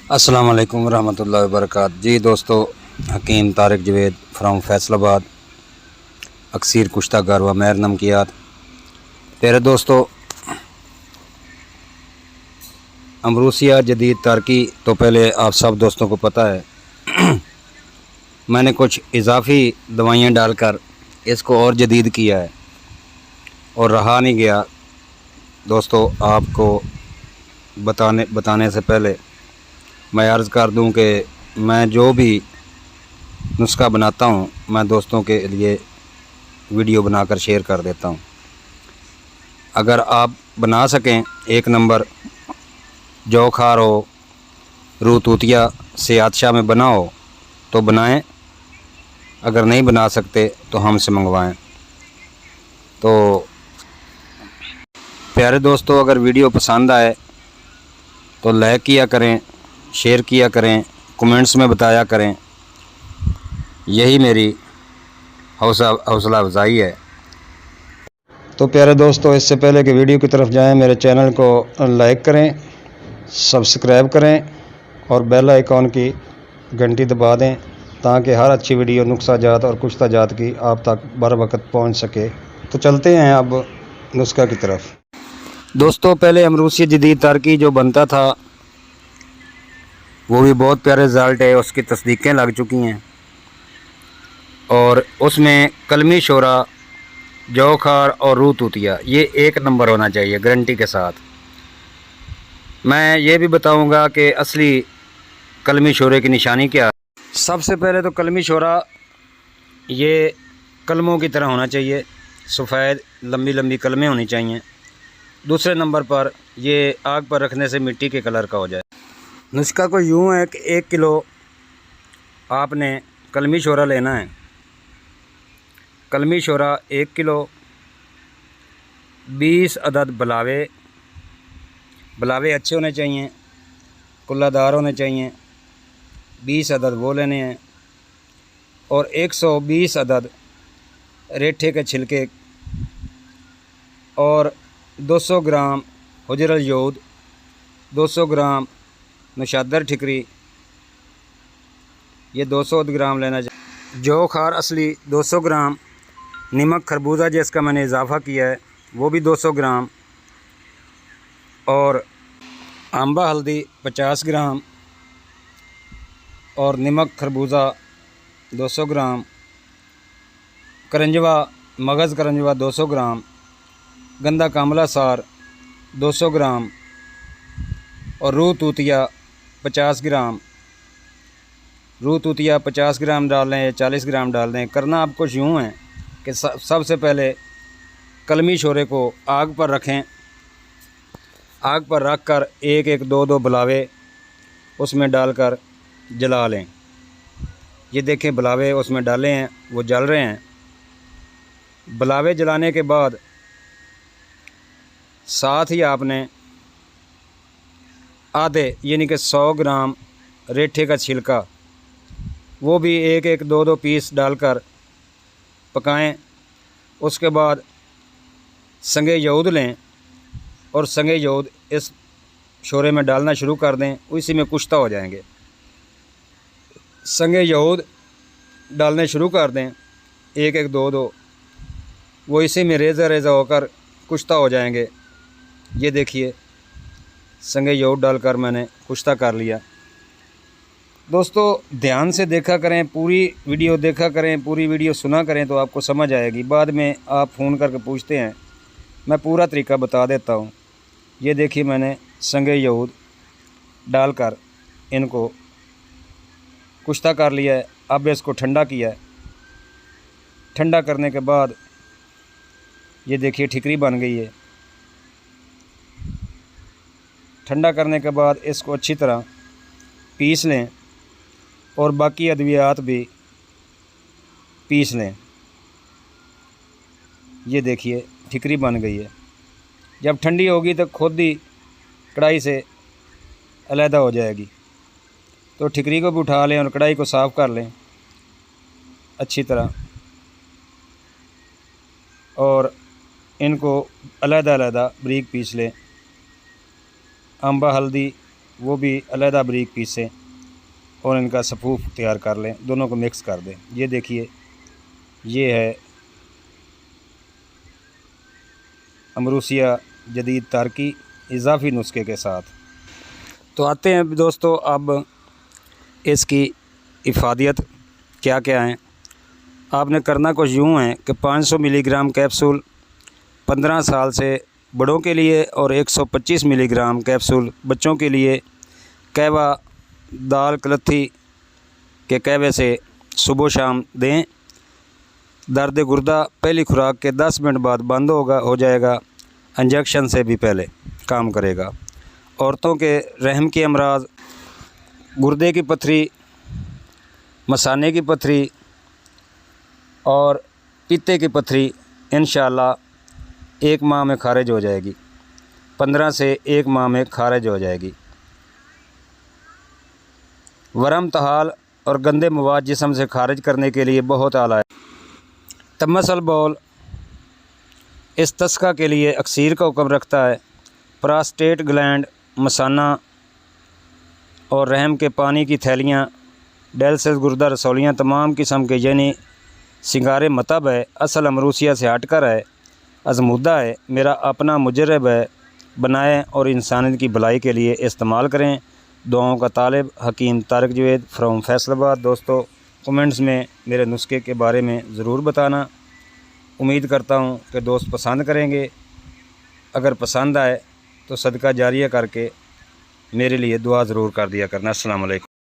अस्सलाम वालेकुम रहमतुल्लाहि व बरकात। जी दोस्तों, हकीम तारिक जवेद फ्राम फैसलाबाद, अक्सर कुश्ता गारवा महर नमकियात। प्यारे दोस्तों, अमरूसिया जदीद तारकी तो पहले आप सब दोस्तों को पता है। मैंने कुछ इजाफ़ी दवाइयाँ डालकर इसको और जदीद किया है और रहा नहीं गया। दोस्तों, आपको बताने से पहले मैं अर्ज़ कर दूं कि मैं जो भी नुस्खा बनाता हूं, मैं दोस्तों के लिए वीडियो बनाकर शेयर कर देता हूं। अगर आप बना सकें, एक नंबर जौ खार हो, रूह तूतिया से आतशा में बना हो तो बनाएं। अगर नहीं बना सकते तो हमसे मंगवाएं। तो प्यारे दोस्तों, अगर वीडियो पसंद आए तो लाइक किया करें, शेयर किया करें, कमेंट्स में बताया करें। यही मेरी हौसला अफजाई है। तो प्यारे दोस्तों, इससे पहले कि वीडियो की तरफ जाएं, मेरे चैनल को लाइक करें, सब्सक्राइब करें और बेल आइकॉन की घंटी दबा दें ताकि हर अच्छी वीडियो नुस्खा जात और कुश्ता जात की आप तक बर वक्त पहुँच सके। तो चलते हैं अब नुस्खा की तरफ। दोस्तों, पहले अमरूसिया जदीद तारकी जो बनता था वो भी बहुत प्यारे रिज़ल्ट है, उसकी तस्दीकें लग चुकी हैं और उसमें कलमी शोरा, जौ खार और रूह तूतिया ये एक नंबर होना चाहिए गारंटी के साथ। मैं ये भी बताऊंगा कि असली कलमी शोरे की निशानी क्या है। सबसे पहले तो कलमी शोरा ये कलमों की तरह होना चाहिए, सफ़ेद लंबी लंबी कलमें होनी चाहिए। दूसरे नंबर पर ये आग पर रखने से मिट्टी के कलर का हो जाए। नुस्खा को यूँ है कि 1 किलो आपने कलमी शोरा लेना है। कलमी शोरा 1 किलो, 20 अदद बुलावे अच्छे होने चाहिए, कुल्लादार होने चाहिए। 20 अदद वो लेने हैं और 120 अदद रेठे के छिलके और 200 ग्राम हुजरल योद, 200 ग्राम नशादर ठिकरी, ये 200 ग्राम लेना चाहिए। जौ खार असली 200 ग्राम, नमक खरबूजा जिसका मैंने इजाफ़ा किया है वो भी 200 ग्राम और आंबा हल्दी 50 ग्राम और नमक खरबूजा 200 ग्राम, करंजवा मगज़ करंजवा 200 ग्राम, गंदा कामला सार 200 ग्राम और रूह तूतिया 50 ग्राम। रूह तूतिया 50 ग्राम डाल लें या 40 ग्राम डाल दें। करना आपको यूँ है कि सबसे पहले कलमी शोरे को आग पर रखें। आग पर रख कर एक एक दो दो बुलावे उसमें डालकर जला लें। ये देखें, बुलावे उसमें डाले हैं, वो जल रहे हैं। बुलावे जलाने के बाद साथ ही आपने आधे यानी कि 100 ग्राम रेठे का छिलका वो भी एक एक दो दो पीस डालकर पकाएं। उसके बाद संगे यहूद लें और संगे यहूद इस शोरे में डालना शुरू कर दें, उसी में कुश्ता हो जाएंगे। संगे यहूद डालने शुरू कर दें, एक एक दो दो, वो इसी में रेज़ा रेज़ा होकर कुश्ता हो जाएंगे। ये देखिए, संगे यहूद डालकर मैंने कुश्ता कर लिया। दोस्तों, ध्यान से देखा करें, पूरी वीडियो देखा करें, पूरी वीडियो सुना करें तो आपको समझ आएगी। बाद में आप फ़ोन करके पूछते हैं, मैं पूरा तरीका बता देता हूँ। ये देखिए, मैंने संगे यहूद डालकर इनको कुश्ता कर लिया है। अब इसको ठंडा किया है। ठंडा करने के बाद ये देखिए ठिकरी बन गई है। ठंडा करने के बाद इसको अच्छी तरह पीस लें और बाकी अद्वियात भी पीस लें। ये देखिए ठिकरी बन गई है। जब ठंडी होगी तो खुद ही कढ़ाई से अलहदा हो जाएगी। तो ठिकरी को भी उठा लें और कढ़ाई को साफ़ कर लें अच्छी तरह और इनको अलहदा अलहदा बारीक पीस लें। आंबा हल्दी वो भी अलहदा बारीक पीसें और इनका सफ़ूफ तैयार कर लें, दोनों को मिक्स कर दें। ये देखिए, ये है अमरूसिया जदीद तारकी इजाफ़ी नुस्खे के साथ। तो आते हैं दोस्तों अब इसकी इफ़ादियत क्या क्या हैं। आपने करना कुछ यूँ है कि 500 मिलीग्राम कैप्सूल 15 साल से बड़ों के लिए और 125 मिलीग्राम कैप्सूल बच्चों के लिए कहवा दाल कलथी के कहवे से सुबह शाम दें। दर्द गुर्दा पहली खुराक के 10 मिनट बाद बंद हो जाएगा। इंजेक्शन से भी पहले काम करेगा। औरतों के रहम के अमराज, गुर्दे की पथरी, मसाने की पथरी और पीते की पथरी इंशाअल्लाह 1 माह में खारिज हो जाएगी। 15 से 1 माह में खारिज हो जाएगी। वरम तहाल और गंदे मवाद जिस्म से खारिज करने के लिए बहुत आला है। तमसल बॉल इस्तस्का के लिए अक्सीर का हुक्म रखता है। प्रोस्टेट ग्लैंड, मसाना और रहम के पानी की थैलियाँ, डेल्सिस गुर्दा रसौलियाँ तमाम किस्म के यानी सिंगारे मतब है। असल अमरूसिया से हटकर है, अजमुदा है, मेरा अपना मुजरब है। बनाएं और इंसानियत की भलाई के लिए इस्तेमाल करें। दुआओं का तालिब हकीम तारिक जवेद फ्रॉम फैसलाबाद। दोस्तों कमेंट्स में मेरे नुस्खे के बारे में ज़रूर बताना। उम्मीद करता हूँ कि दोस्त पसंद करेंगे। अगर पसंद आए तो सदका जारिया करके मेरे लिए दुआ ज़रूर कर दिया करना। अस्सलाम वालेकुम।